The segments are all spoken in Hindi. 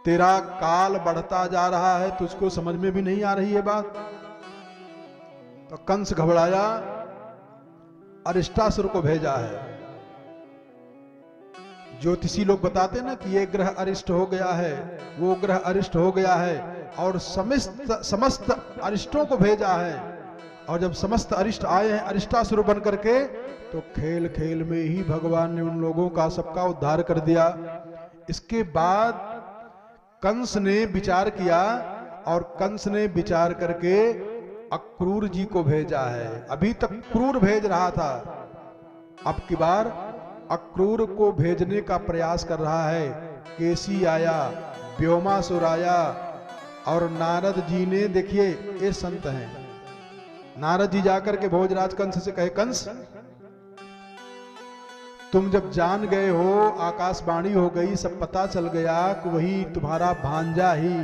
तेरा काल बढ़ता जा रहा है, तुझको समझ में भी नहीं आ रही है बात। तो कंस घबराया, अरिष्टासुर को भेजा है। ज्योतिषी लोग बताते ना कि ये ग्रह अरिष्ट हो गया है, वो ग्रह अरिष्ट हो गया है, और समस्त अरिष्टों को भेजा है। और जब समस्त अरिष्ट आए हैं अरिष्टासुर बन करके, तो खेल खेल में ही भगवान ने उन लोगों का सबका उद्धार कर दिया। इसके बाद कंस ने विचार किया, और कंस ने विचार करके अक्रूर जी को भेजा है। अभी तक क्रूर भेज रहा था, अब की बार अक्रूर को भेजने का प्रयास कर रहा है। केसी आया, व्योमासुर आया, और नारद जी ने, देखिए ये संत हैं, नारद जी जाकर के भोजराज कंस से कहे, कंस तुम जब जान गए हो, आकाशवाणी हो गई, सब पता चल गया कि वही तुम्हारा भांजा ही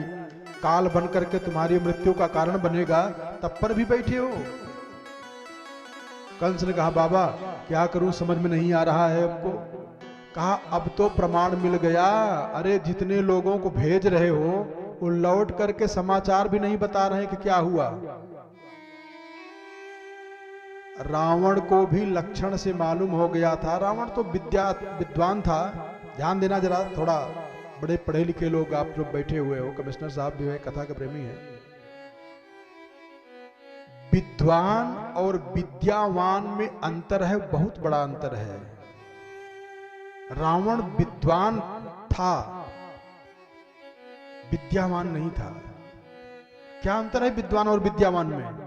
काल बन करके तुम्हारी मृत्यु का कारण बनेगा, तब पर भी बैठे हो। कंस ने कहा, बाबा क्या करूं, समझ में नहीं आ रहा है हमको। कहा, अब तो प्रमाण मिल गया। अरे जितने लोगों को भेज रहे हो, वो लौट करके समाचार भी नहीं बता रहे कि क्या हुआ। रावण को भी लक्षण से मालूम हो गया था। रावण तो विद्वान था। ध्यान देना जरा, थोड़ा बड़े पढ़े लिखे लोग आप जो बैठे हुए हो, कमिश्नर साहब भी है, कथा के प्रेमी है। विद्वान और विद्यावान में अंतर है, बहुत बड़ा अंतर है। रावण विद्वान था, विद्यावान नहीं था। क्या अंतर है विद्वान और विद्यावान में?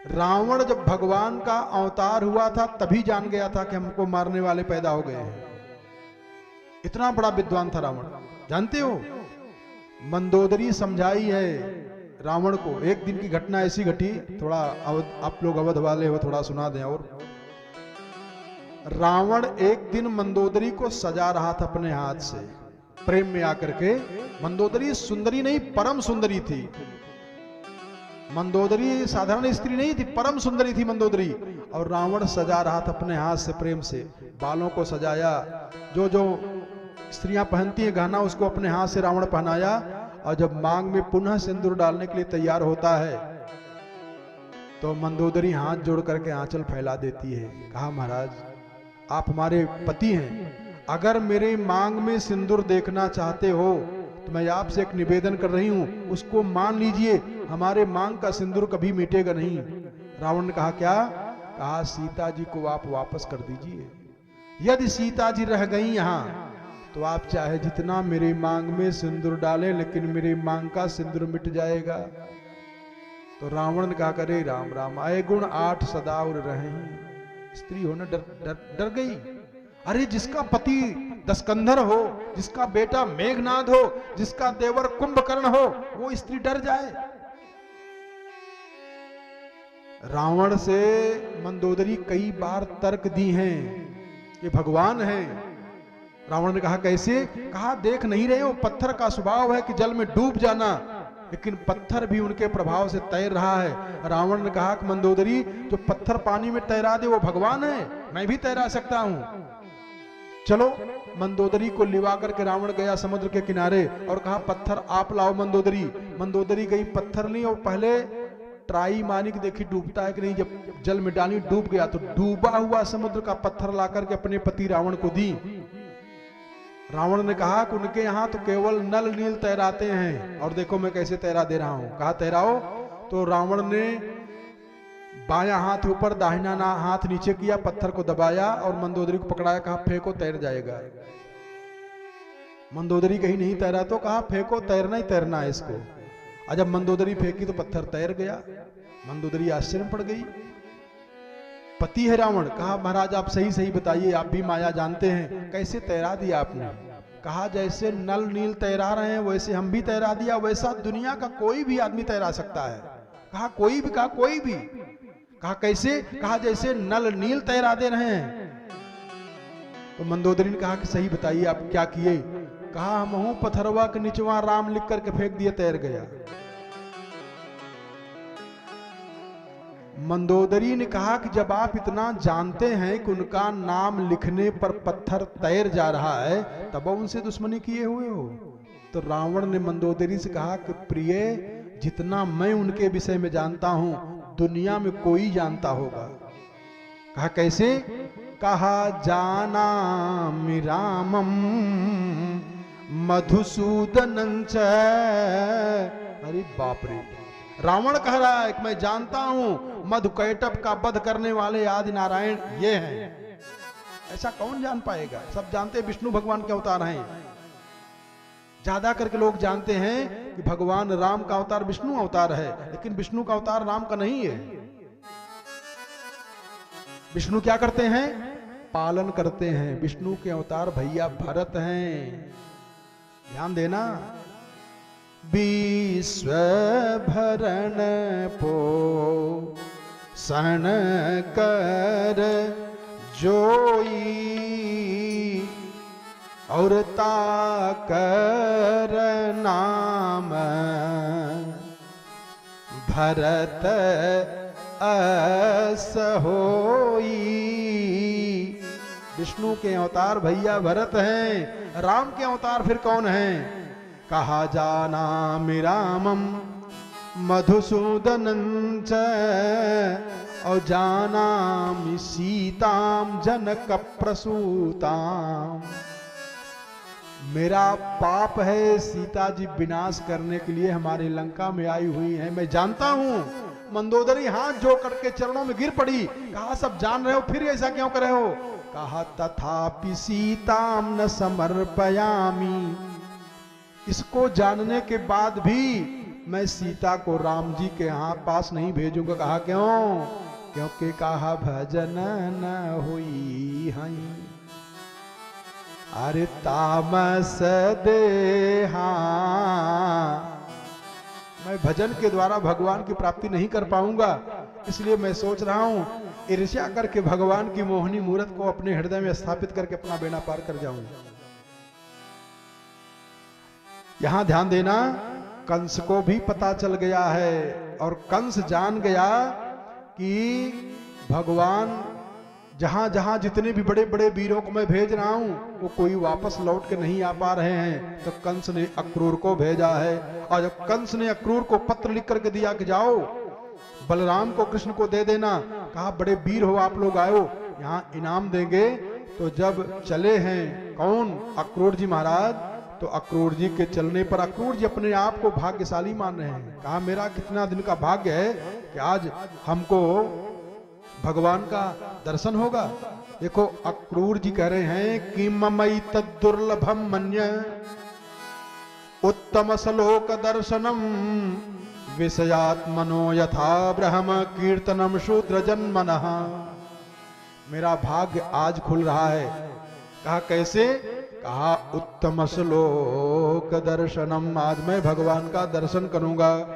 रावण जब भगवान का अवतार हुआ था तभी जान गया था कि हमको मारने वाले पैदा हो गए हैं। इतना बड़ा विद्वान था रावण। जानते हो, मंदोदरी समझाई है रावण को। एक दिन की घटना ऐसी घटी, थोड़ा आप लोग अवध वाले हो, थोड़ा सुना दें। और रावण एक दिन मंदोदरी को सजा रहा था अपने हाथ से, प्रेम में आकर के। मंदोदरी सुंदरी नहीं, परम सुंदरी थी। मंदोदरी साधारण स्त्री नहीं थी, परम सुंदरी थी मंदोदरी। और रावण सजा रहा था अपने हाथ से, प्रेम से बालों को सजाया। जो जो स्त्रियां पहनती हैं गहना, उसको अपने हाथ से रावण पहनाया। और जब मांग में पुनः सिंदूर डालने के लिए तैयार होता है, तो मंदोदरी हाथ जोड़ करके आंचल फैला देती है। कहा, महाराज आप हमारे पति हैं, अगर मेरे मांग में सिंदूर देखना चाहते हो तो मैं आपसे एक निवेदन कर रही हूं, उसको मान लीजिए, हमारे मांग का सिंदूर कभी मिटेगा नहीं। रावण ने कहा, क्या? कहा, सीता जी को आप वापस कर दीजिए। यदि सीता जी रह गई यहां तो आप चाहे जितना मेरे मांग में सिंदूर डालें, लेकिन मेरे मांग का सिंदूर मिट जाएगा। तो रावण ने कहा, करे राम राम, आए गुण 8 सदा और रहे। स्त्री होने डर गई। अरे जिसका पति दस्कंधर हो, जिसका बेटा मेघनाद हो, जिसका देवर कुंभकर्ण हो, वो स्त्री डर जाए। रावण से मंदोदरी कई बार तर्क दी हैं कि भगवान है। रावण ने कहा, कैसे? कहा, देख नहीं रहे हो, पत्थर का स्वभाव है कि जल में डूब जाना, लेकिन पत्थर भी उनके प्रभाव से तैर रहा है। रावण ने कहा कि मंदोदरी, जो पत्थर पानी में तैरा दे वो भगवान है, मैं भी तैरा सकता हूं। चलो, मंदोदरी को लिवा करके रावण गया समुद्र के किनारे और कहा, पत्थर आप लाओ मंदोदरी। मंदोदरी गई, पत्थर ली, और पहले ट्राई मानी कि देखी डूबता है कि नहीं। जब जल में डाली, डूब गया, तो डूबा हुआ समुद्र का पत्थर ला करके अपने पति रावण को दी। रावण ने कहा कि उनके यहां तो केवल नल नील तैराते हैं, और देखो मैं कैसे तैरा दे रहा हूं। कहा, तैराओ। तो रावण ने बायां हाथ ऊपर, दाहिना हाथ नीचे किया, पत्थर को दबाया और मंदोदरी को पकड़ाया। कहा, फेंको, तैर जाएगा। मंदोदरी कहीं नहीं तैरा, तो कहा, फेंको, तैरना ही तैरना है इसको। और जब मंदोदरी फेंकी तो पत्थर तैर गया। मंदोदरी आश्चर्य में पड़ गई। पति है रावण। कहा, महाराज आप सही सही बताइए, आप भी माया जानते हैं, कैसे तैरा दिया आपने? कहा, जैसे नल नील तैरा रहे हैं वैसे हम भी तैरा दिया, वैसा दुनिया का कोई भी आदमी तैरा सकता है। कहा, कोई भी? कहा, कोई भी। कहा, कैसे? कहा, जैसे नल नील तैरा दे रहे हैं। तो मंदोदरी ने कहा कि सही बताइए आप क्या किए? कहा, हम हूं पथरवा के निचवा राम लिख करके फेंक दिया, तैर गया। मंदोदरी ने कहा कि जब आप इतना जानते हैं कि उनका नाम लिखने पर पत्थर तैर जा रहा है, तब उनसे दुश्मनी किए हुए हो, तो रावण ने मंदोदरी से कहा कि प्रिय, जितना मैं उनके विषय में जानता हूं दुनिया में कोई जानता होगा। कहा कैसे? कहा जानामि रामम मधुसूदनं च। अरे बाप रे, रावण कह रहा है कि मैं जानता हूं मधुकैटभ का वध करने वाले आदि नारायण ये हैं। ऐसा कौन जान पाएगा? सब जानते हैं विष्णु भगवान के अवतार हैं। ज्यादा करके लोग जानते हैं कि भगवान राम का अवतार विष्णु अवतार है, लेकिन विष्णु का अवतार राम का नहीं है। विष्णु क्या करते हैं? पालन करते हैं। विष्णु के अवतार भैया भरत हैं। ध्यान देना। विश्व भरण पोषण कर जोई और ताकर नाम भरत अस होई। विष्णु के अवतार भैया भरत हैं। राम के अवतार फिर कौन हैं? कहा जानामि रामम मधुसूदनं च और जानामि सीताम जनक प्रसूताम। मेरा पाप है, सीता जी विनाश करने के लिए हमारी लंका में आई हुई है, मैं जानता हूं। मंदोदरी हाथ जोड़ करके चरणों में गिर पड़ी। कहा सब जान रहे हो फिर ऐसा क्यों कर रहे हो? कहा तथापि सीताम न समर्पयामि। इसको जानने के बाद भी मैं सीता को राम जी के यहाँ पास नहीं भेजूंगा। कहा क्यों? क्योंकि कहा भजन न हुई हई। अरे तामस देहा, मैं भजन के द्वारा भगवान की प्राप्ति नहीं कर पाऊंगा, इसलिए मैं सोच रहा हूं ईर्ष्या करके भगवान की मोहनी मूर्त को अपने हृदय में स्थापित करके अपना बेड़ा पार कर जाऊंगा। यहां ध्यान देना, कंस को भी पता चल गया है और कंस जान गया कि भगवान जहां जहां जितने भी बड़े बड़े वीरों को मैं भेज रहा हूं वो कोई वापस लौट के नहीं आ पा रहे हैं। तो कंस ने अक्रूर को भेजा है और जब कंस ने अक्रूर को पत्र लिख करके दिया कि जाओ बलराम को कृष्ण को दे देना, कहा बड़े वीर हो आप लोग, आयो यहाँ इनाम देंगे। तो जब चले हैं कौन? अक्रूर जी महाराज। तो अक्रूर जी के चलने पर अक्रूर जी अपने आप को भाग्यशाली मान रहे हैं। कहा मेरा कितना दिन का भाग्य है कि आज हमको भगवान का दर्शन होगा। देखो अक्रूर जी कह रहे हैं कि ममई तद्दुर्लभम मन्य उत्तम सलोक दर्शनम विषयात्मनो यथा ब्रह्म कीर्तनम शूद्र जन्मनः। मेरा भाग्य आज खुल रहा है। कहा कैसे? कहा उत्तम श्लोक दर्शनम, आज मैं भगवान का दर्शन करूंगा।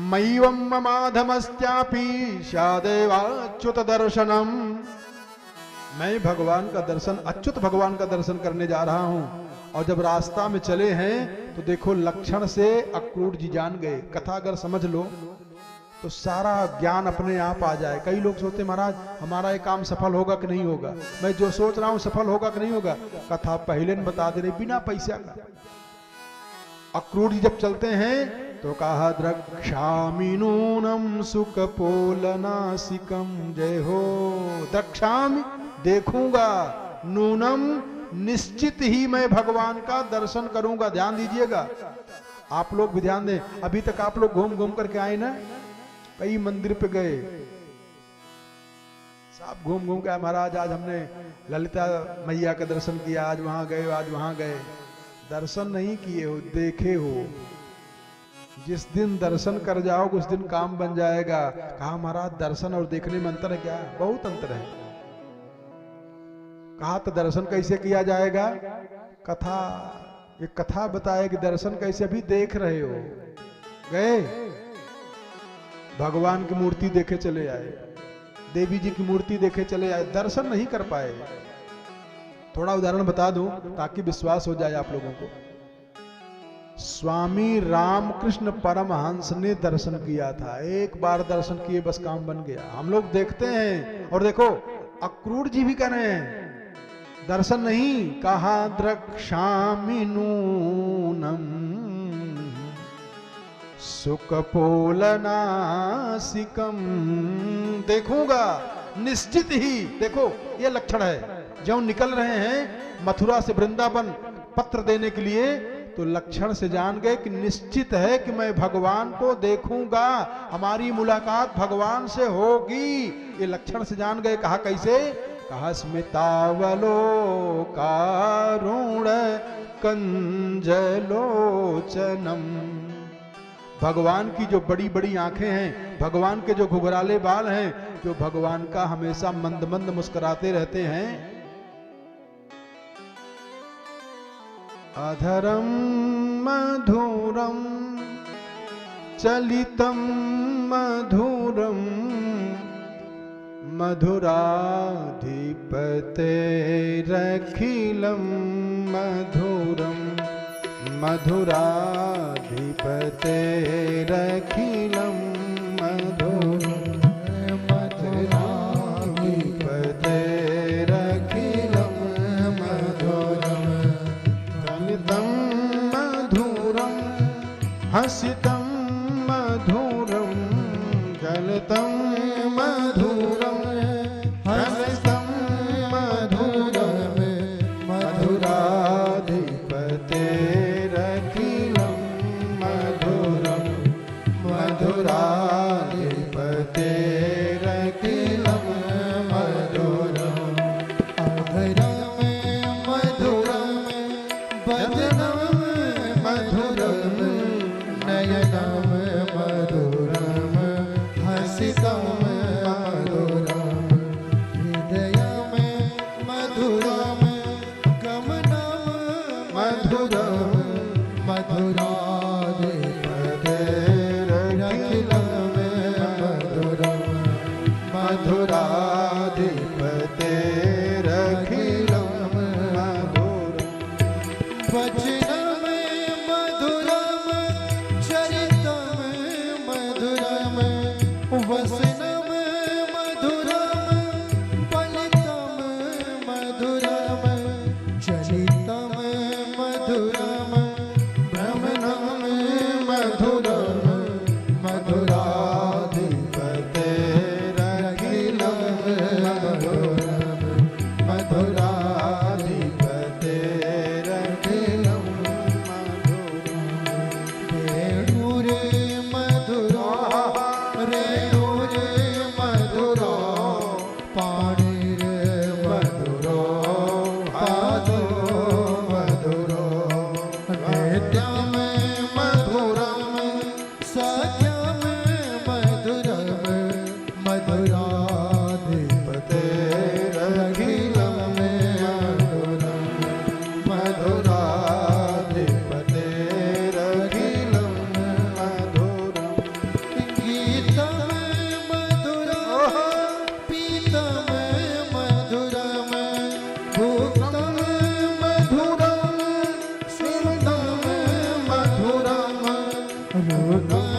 मैवं ममाधमस्त्यापि स्यादेवाच्युत दर्शनम, मैं भगवान का दर्शन, अच्युत भगवान का दर्शन करने जा रहा हूं। और जब रास्ता में चले हैं तो देखो लक्षण से अक्रूर जी जान गए। कथा अगर समझ लो तो सारा ज्ञान अपने आप आ जाए। कई लोग सोचते महाराज हमारा ये काम सफल होगा कि नहीं होगा, मैं जो सोच रहा हूं सफल होगा कि नहीं होगा। कथा पहले बता दे रहे बिना पैसा का। अक्रूर जी जब चलते हैं तो कहा द्रक्ष्यामि नूनम सुख पोलनासिकम, जय हो। द्रक्ष्यामि देखूंगा, नूनम निश्चित ही मैं भगवान का दर्शन करूंगा। ध्यान दीजिएगा, आप लोग भी ध्यान दें। अभी तक आप लोग घूम घूम करके आए ना, कई मंदिर पे गए, सब घूम घूम के महाराज आज हमने ललिता मैया का दर्शन किया, आज वहां गए, आज वहां गए। दर्शन नहीं किए हो, देखे हो। जिस दिन दर्शन कर जाओगे उस दिन काम बन जाएगा। कहा महाराज दर्शन और देखने में अंतर है क्या? बहुत अंतर है। कहा तो दर्शन कैसे किया जाएगा? कथा, ये कथा बताए कि दर्शन कैसे। अभी देख रहे हो, गए भगवान की मूर्ति देखे चले आए, देवी जी की मूर्ति देखे चले आए, दर्शन नहीं कर पाए। थोड़ा उदाहरण बता दूं ताकि विश्वास हो जाए आप लोगों को। स्वामी रामकृष्ण परमहंस ने दर्शन किया था, एक बार दर्शन किए बस काम बन गया। हम लोग देखते हैं और देखो अक्रूर जी भी कर रहे हैं, दर्शन नहीं, कहा द्रक्ष्यामि नूनम सुकपोलनासिकम, देखूंगा निश्चित ही। देखो ये लक्षण है, जो निकल रहे हैं मथुरा से वृंदावन पत्र देने के लिए, तो लक्षण से जान गए कि निश्चित है कि मैं भगवान को देखूंगा, हमारी मुलाकात भगवान से होगी। ये लक्षण से जान गए। कहा कैसे? कहा स्मितावलोकारुण कंजलोचनम, भगवान की जो बड़ी बड़ी आंखें हैं, भगवान के जो घुघराले बाल हैं, जो भगवान का हमेशा मंद मंद मुस्कुराते रहते हैं। अधरम मधुरम चलितम मधुरम मधुराधिपतेरखिलं मधुरम, मधुराधिपतेरखिलं मधुरम, मधुराधिपतेरखिलं मधुरम, चलितं मधुरम हसितं मधुरम, चलितं मधुरम हसितं मधुरम, मधुराधिपतेरखिलं मधुरम, मधुराधिपतेरखिलं मधुरम, अधरम मधुरम वदनं मधुरम, नयनं मधुरम हसितं मधुरम, हृदयं मधुरम गमनं मधुरम, मधुराधिपतेरखिलं मधुरम, मधुराधिपतेरखिलं मधुरम, वचनं मधुरम चरितं मधुरम, वसनं मधुरम पलितं मधुरम, चलितं मधुरम भ्रमणं मधुरम, मधुराधिपतेरखिलं मधुरम, मधुराधिपतेरखिलं मधुरम, रेणुरे मधुरो, पाणिरे मधुरो, पादो मधुरो, नित्यं मधुरम सत्यं मधुरम, मधुराधिपतेरखिलं मधुरम, मधुराधिपतेरखिलं मधुरम, गीतं मधुरम पीतं मधुरम, भूतं मधुरम सुरतं मधुरम, रुदं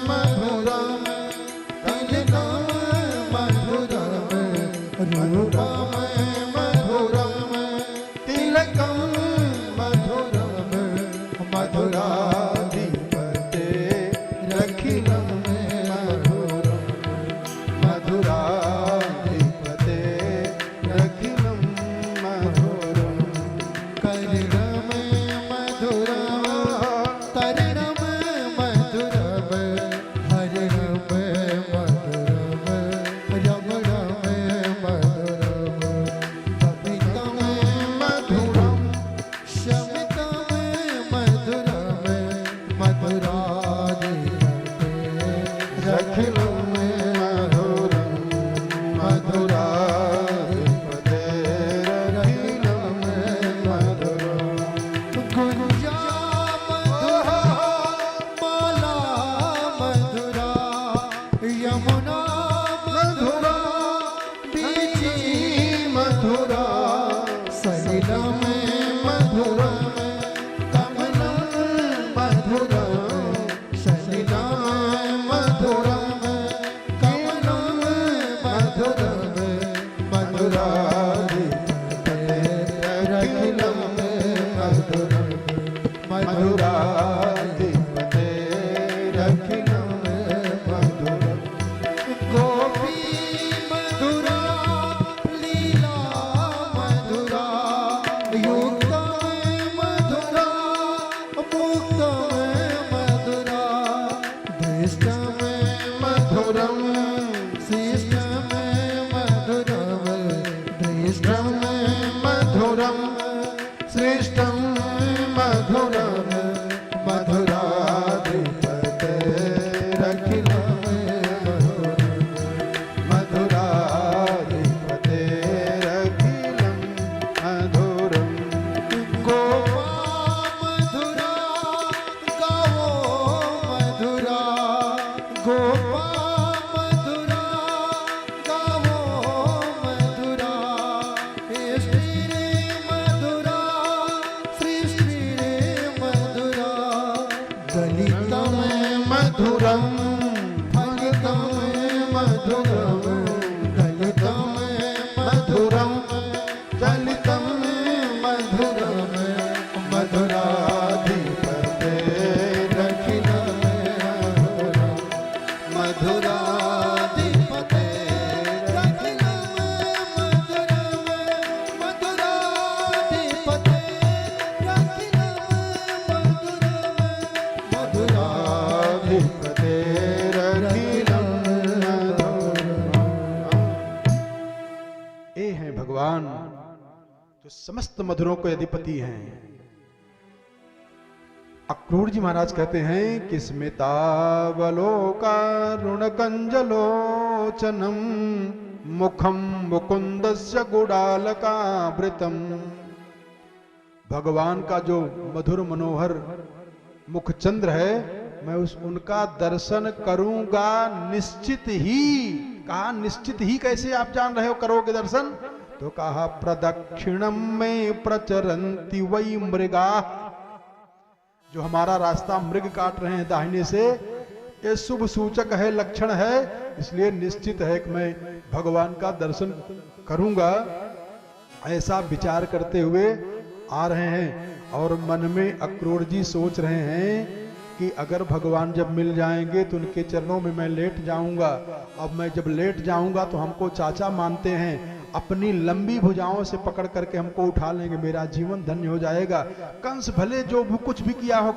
मधुरम कलितं मधुरम, रूपं मधुरम तिलकं मधुरम, मधुराधिपतेरखिलं मधुरम, मधुराधिपतेरखिलं मधुरम, कलितं मधुरम तरणं मधुरम, हरणं मधुरम रमणं मधुरम, कपितं मधुरम शमितं मधुराधिपते रखिलं मधुरं गोपी मधुरा लीला मधुरा युक्तं मधुरा मुक्तं मधुरा दृष्टं मधुरं शिष्टं मधुरं दृष्टं मधुरं श्रेष्ठं मधुरं मधुराधिपते रखिलं मधुरं मधुराधिपते रखिलं मधुरं गोपा मधुरा गावो मधुरा गोपा मधुरा गावो मधुरा श्री मधुरा सृष्टि मधुरा दलितं मधुरं फलितं मधुरं दलितं मधुरं चलितं मधुरं मधुराधिपते रखिलं मधुरं मधुराधिपते रखिलं मधुरं मधुराधिपते रखिलं मधुरं मधुराधिपते रखिलं ये हैं भगवान जो समस्त मधुरों के अधिपति हैं। अक्रूर जी महाराज कहते हैं कि स्मितावलोकारुणकंजलोचनम मुखम मुकुंदस्य गुडालकावृतम। भगवान का जो मधुर मनोहर मुख चंद्र है, मैं उनका दर्शन करूंगा निश्चित ही। कहा निश्चित ही कैसे आप जान रहे हो करोगे दर्शन? तो कहा प्रदक्षिणम में प्रचरंती वही मृगा। जो हमारा रास्ता मृग काट रहे हैं दाहिने से, ये शुभ सूचक है, लक्षण है, इसलिए निश्चित है कि मैं भगवान का दर्शन करूंगा। ऐसा विचार करते हुए आ रहे हैं और मन में अक्रूर जी सोच रहे हैं कि अगर भगवान जब मिल जाएंगे तो उनके चरणों में मैं लेट जाऊंगा। अब मैं जब लेट जाऊंगा तो हमको चाचा मानते हैं, अपनी लंबी भुजाओं से पकड़ करके हमको उठा लेंगे, मेरा जीवन धन्य हो जाएगा। कंस भले जो भी कुछ भी किया हो,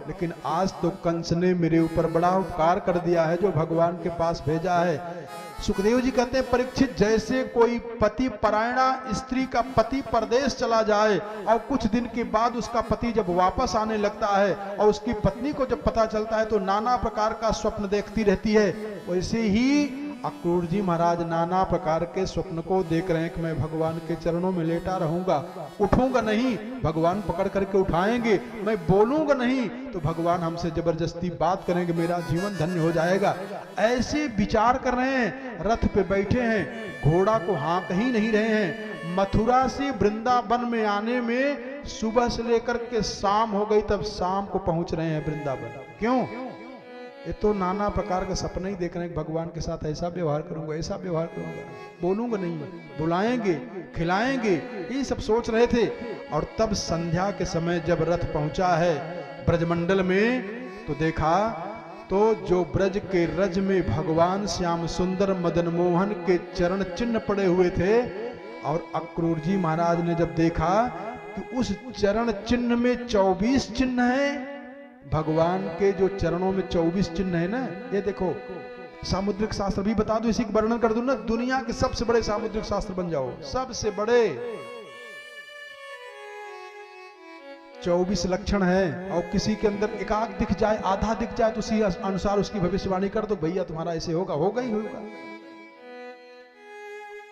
लेकिन आज तो कंस ने मेरे ऊपर बड़ा उपकार कर दिया है जो भगवान के पास भेजा है। सुखदेव जी कहते हैं परीक्षित, जैसे कोई पति परायणा स्त्री का पति परदेश चला जाए और कुछ दिन के बाद उसका पति जब वापस आने लगता है और उसकी पत्नी को जब पता चलता है तो नाना प्रकार का स्वप्न देखती रहती है, वैसे ही अक्रूर जी महाराज नाना प्रकार के स्वप्न को देख रहे हैं कि मैं भगवान के चरणों में लेटा रहूंगा, उठूंगा नहीं, भगवान पकड़ करके उठाएंगे, मैं बोलूंगा नहीं तो भगवान हमसे जबरदस्ती बात करेंगे, मेरा जीवन धन्य हो जाएगा। ऐसे विचार कर रहे हैं, रथ पे बैठे हैं, घोड़ा को हाँक ही नहीं रहे हैं। मथुरा से वृंदावन में आने में सुबह से लेकर के शाम हो गई, तब शाम को पहुंच रहे हैं वृंदावन। क्यों? ये तो नाना प्रकार के सपने ही देख रहे हैं, भगवान के साथ ऐसा व्यवहार करूंगा, ऐसा व्यवहार करूंगा, बोलूंगा नहीं, बुलाएंगे, खिलाएंगे, ये सब सोच रहे थे। और तब संध्या के समय जब रथ पहुंचा है ब्रजमंडल में, तो देखा तो जो ब्रज के रज में भगवान श्याम सुंदर मदन मोहन के चरण चिन्ह पड़े हुए थे। और अक्रूर जी महाराज ने जब देखा कि उस चरण चिन्ह में 24 चिन्ह हैं, भगवान के जो चरणों में 24 चिन्ह है ना, ये देखो सामुद्रिक शास्त्र भी बता दो, इसी का वर्णन कर दूं ना, दुनिया के सबसे बड़े सामुद्रिक शास्त्र बन जाओ, सबसे बड़े। 24 लक्षण है और किसी के अंदर एकाक दिख जाए, आधा दिख जाए तो उसी अनुसार उसकी भविष्यवाणी कर दो, भैया तुम्हारा ऐसे होगा, होगा ही होगा।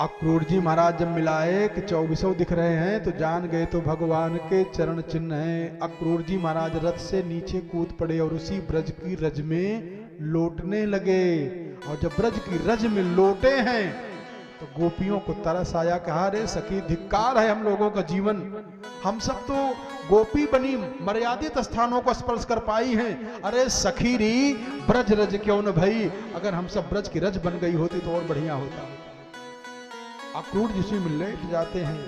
अक्रूर जी महाराज जब मिलाए कि 24 दिख रहे हैं तो जान गए तो भगवान के चरण चिन्ह हैं। अक्रूर जी महाराज रथ से नीचे कूद पड़े और उसी ब्रज की रज में लौटने लगे। और जब ब्रज की रज में लौटे हैं तो गोपियों को तरस आया, कहा रे सखी धिक्कार है हम लोगों का जीवन, हम सब तो गोपी बनी मर्यादित स्थानों को स्पर्श कर पाई हैं, अरे सखी री ब्रज रज क्यों न भई, अगर हम सब ब्रज की रज बन गई होती तो और बढ़िया होता। अक्रूर जिसी में लेट जाते हैं,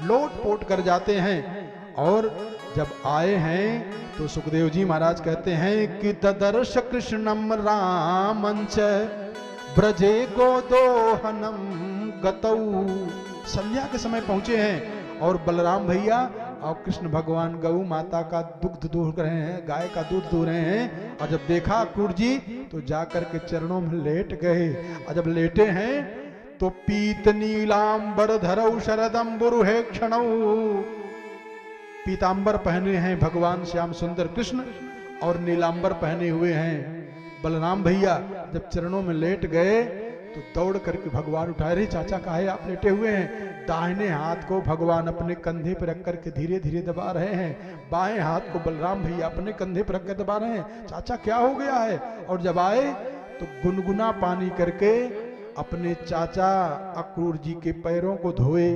लोट पोट कर जाते हैं और जब आए हैं तो सुखदेव जी महाराज कहते हैं कि ददर्श कृष्णम रामंच ब्रजे गोदोहनम गतौ। संध्या के समय पहुंचे हैं और बलराम भैया और कृष्ण भगवान गौ माता का दुग्ध दूह रहे हैं, गाय का दूध दूह रहे हैं। और जब देखा अक्रूर जी तो जाकर के चरणों में लेट गए। और जब लेटे हैं तो पीत नीलांबर धरौ शरदंबुरु हे क्षणौ। पीतांबर पहने हैं भगवान श्याम सुंदर कृष्ण और नीलांबर पहने हुए हैं बलराम भैया। जब चरणों में लेट गए तो दौड़ करके भगवान उठाए। रे चाचा काहे आप लेटे हुए हैं? दाहिने हाथ को भगवान अपने कंधे पर रख करके धीरे धीरे दबा रहे हैं, बाएं हाथ को बलराम भैया अपने कंधे पर रख कर दबा रहे हैं। चाचा क्या हो गया है? और जब आए तो गुनगुना पानी करके अपने चाचा अक्रूर जी के पैरों को धोए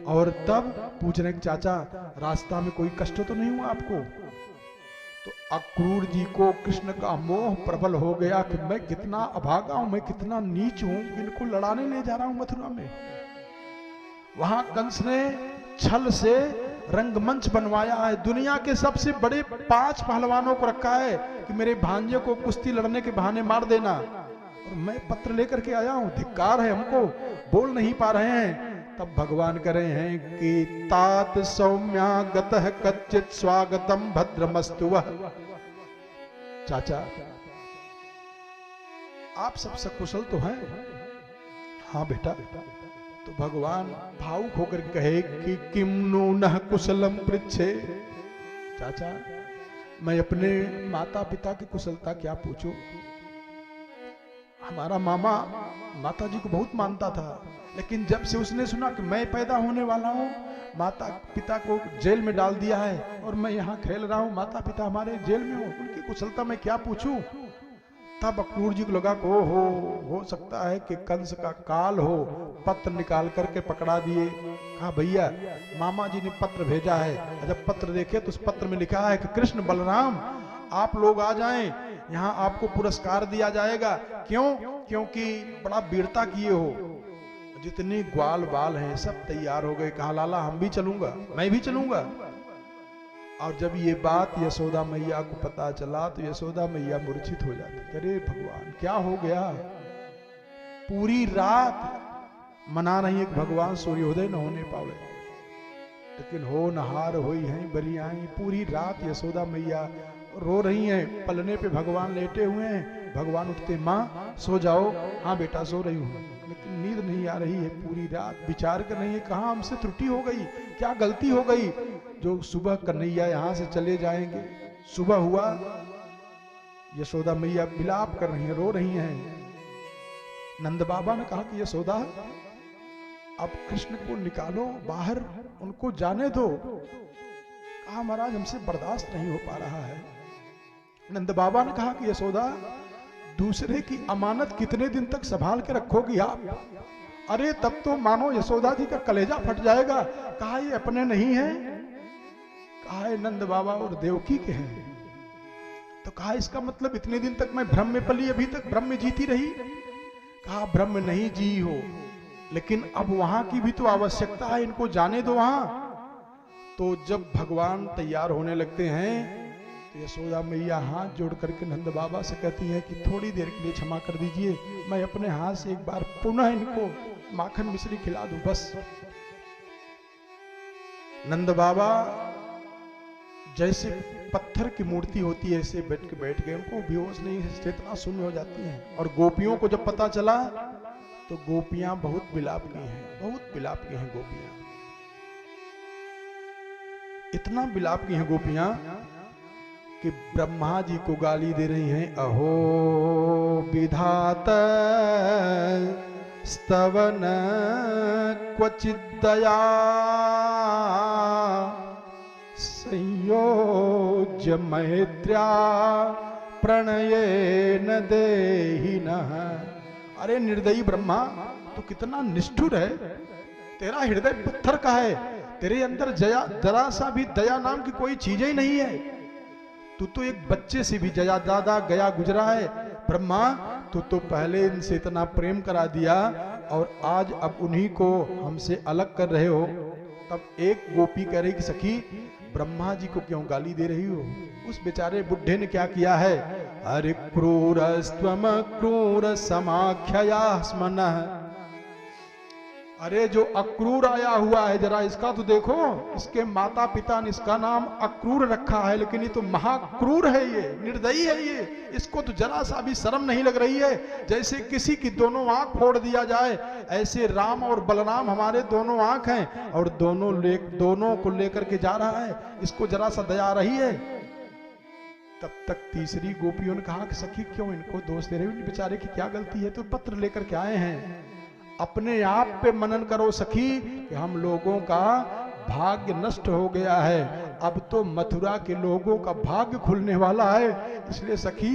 और तब पूछ रहे चाचा रास्ता में कोई कष्ट तो नहीं हुआ आपको? तो अक्रूर जी को कृष्ण का मोह प्रबल हो गया कि मैं कितना अभागा हूं, मैं कितना नीच हूं, इनको लड़ाने ले जा रहा हूं मथुरा में। वहां कंस ने छल से रंगमंच बनवाया है, दुनिया के सबसे बड़े 5 पहलवानों को रखा है कि मेरे भांजे को कुश्ती लड़ने के बहाने मार देना, और मैं पत्र लेकर के आया हूं, धिक्कार है हमको, बोल नहीं पा रहे हैं। तब भगवान कह रहे हैं कि तात सौम्या गतः कच्चित स्वागतम भद्रमस्तु वः। चाचा आप सब सकुशल तो हैं? हाँ बेटा। तो भगवान भावुक होकर कहे कि किम नु नः कुशलम पृच्छे। चाचा मैं अपने माता पिता की कुशलता क्या पूछूं? हमारा मामा माता जी को बहुत मानता था, लेकिन जब से उसने सुना कि मैं पैदा होने वाला हूँ, माता पिता को जेल में डाल दिया है और मैं यहाँ खेल रहा हूँ, माता पिता हमारे जेल में हो, उनकी कुशलता मैं क्या पूछूं? तब अक्रूर जी को लगा कि हो सकता है कि कंस का काल हो, पत्र निकाल करके पकड़ा दिए। कहा भैया मामा जी ने पत्र भेजा है। जब पत्र देखे तो उस पत्र में लिखा है कि कृष्ण बलराम आप लोग आ जाएं, यहाँ आपको पुरस्कार दिया जाएगा। क्यों? क्योंकि बड़ा वीरता किए हो। जितने ग्वाल बाल हैं सब तैयार हो गए। कहा लाला हम भी चलूंगा, मैं भी चलूंगा। और जब ये बात यशोदा मैया को पता चला तो यशोदा मैया मूर्छित हो जाती। अरे भगवान क्या हो गया? पूरी रात मना रही है कि भगवान सूर्योदय न होने पावे, लेकिन हो नहार होई हैं बलियाई। पूरी रात यशोदा मैया रो रही हैं, पलने पे भगवान लेटे हुए हैं। भगवान उठते, माँ सो जाओ। हाँ बेटा सो रही हूँ, लेकिन नींद नहीं आ रही है। पूरी रात विचार कर रही है कहाँ हमसे त्रुटि हो गई, क्या गलती हो गई जो सुबह कन्हैया यहाँ से चले जाएंगे। सुबह हुआ, यशोदा मैया विलाप कर रही हैं, रो रही हैं। नंद बाबा ने कहा कि यशोदा अब कृष्ण को निकालो बाहर, उनको जाने दो। कहा महाराज हमसे बर्दाश्त नहीं हो पा रहा है। नंद बाबा ने कहा कि यशोदा दूसरे की अमानत कितने दिन तक संभाल के रखोगी आप? अरे तब तो मानो यशोदा जी का कलेजा फट जाएगा। कहा ये अपने नहीं है? कहा नंद बाबा और देवकी के हैं। तो कहा इसका मतलब इतने दिन तक मैं भ्रम में पली, अभी तक भ्रम में जीती रही। कहा भ्रम में नहीं जी हो, लेकिन अब वहां की भी तो आवश्यकता है, इनको जाने दो वहां। तो जब भगवान तैयार होने लगते हैं तो यशोदा मैया हाथ जोड़ करके नंद बाबा से कहती है कि थोड़ी देर के लिए क्षमा कर दीजिए, मैं अपने हाथ से एक बार पुनः इनको माखन मिश्री खिला दूं बस। नंद बाबा जैसे पत्थर की मूर्ति होती है ऐसे बैठ गए, उनको बेहोश नहीं, चेतना शून्य हो जाती है। और गोपियों को जब पता चला तो गोपियां बहुत विलाप की हैं, बहुत विलाप की हैं गोपियां। इतना विलाप की हैं गोपियां कि ब्रह्मा जी को गाली दे रही हैं। अहो विधाता स्तवन क्वचित दया संयोज्य मैत्र्या प्रणयेन देहिनः। अरे निर्दयी ब्रह्मा तू कितना निष्ठुर है, तेरा हृदय पत्थर का है, तेरे अंदर जरा सा भी दया नाम की कोई चीज ही नहीं है। तू तो एक बच्चे से भी ज्यादा गया गुजरा है। ब्रह्मा तू तो पहले इनसे इतना प्रेम करा दिया और आज अब उन्हीं को हमसे अलग कर रहे हो। तब एक गोपी कह रही कि सखी ब्रह्मा जी को क्यों गाली दे रही हो? उस बेचारे बुढ़े ने क्या किया है? अरे क्रूरस्त्वम क्रूर समाख्यया स्मनः। अरे जो अक्रूर आया हुआ है, जरा इसका तो देखो, इसके माता पिता ने इसका नाम अक्रूर रखा है, लेकिन ये तो महाक्रूर है, ये निर्दयी है, ये इसको तो जरा सा भी शर्म नहीं लग रही है। जैसे किसी की दोनों आंख फोड़ दिया जाए, ऐसे राम और बलराम हमारे दोनों आंख हैं और दोनों को लेकर के जा रहा है, इसको जरा सा दया रही है। तब तक तीसरी गोपियों ने कहा कि सखी क्यों इनको दोष दे रहे हो, इन बेचारे की क्या गलती है? तो पत्र लेकर के आए हैं, अपने आप पे मनन करो सखी कि हम लोगों का भाग्य नष्ट हो गया है, अब तो मथुरा के लोगों का भाग्य खुलने वाला है। इसलिए सखी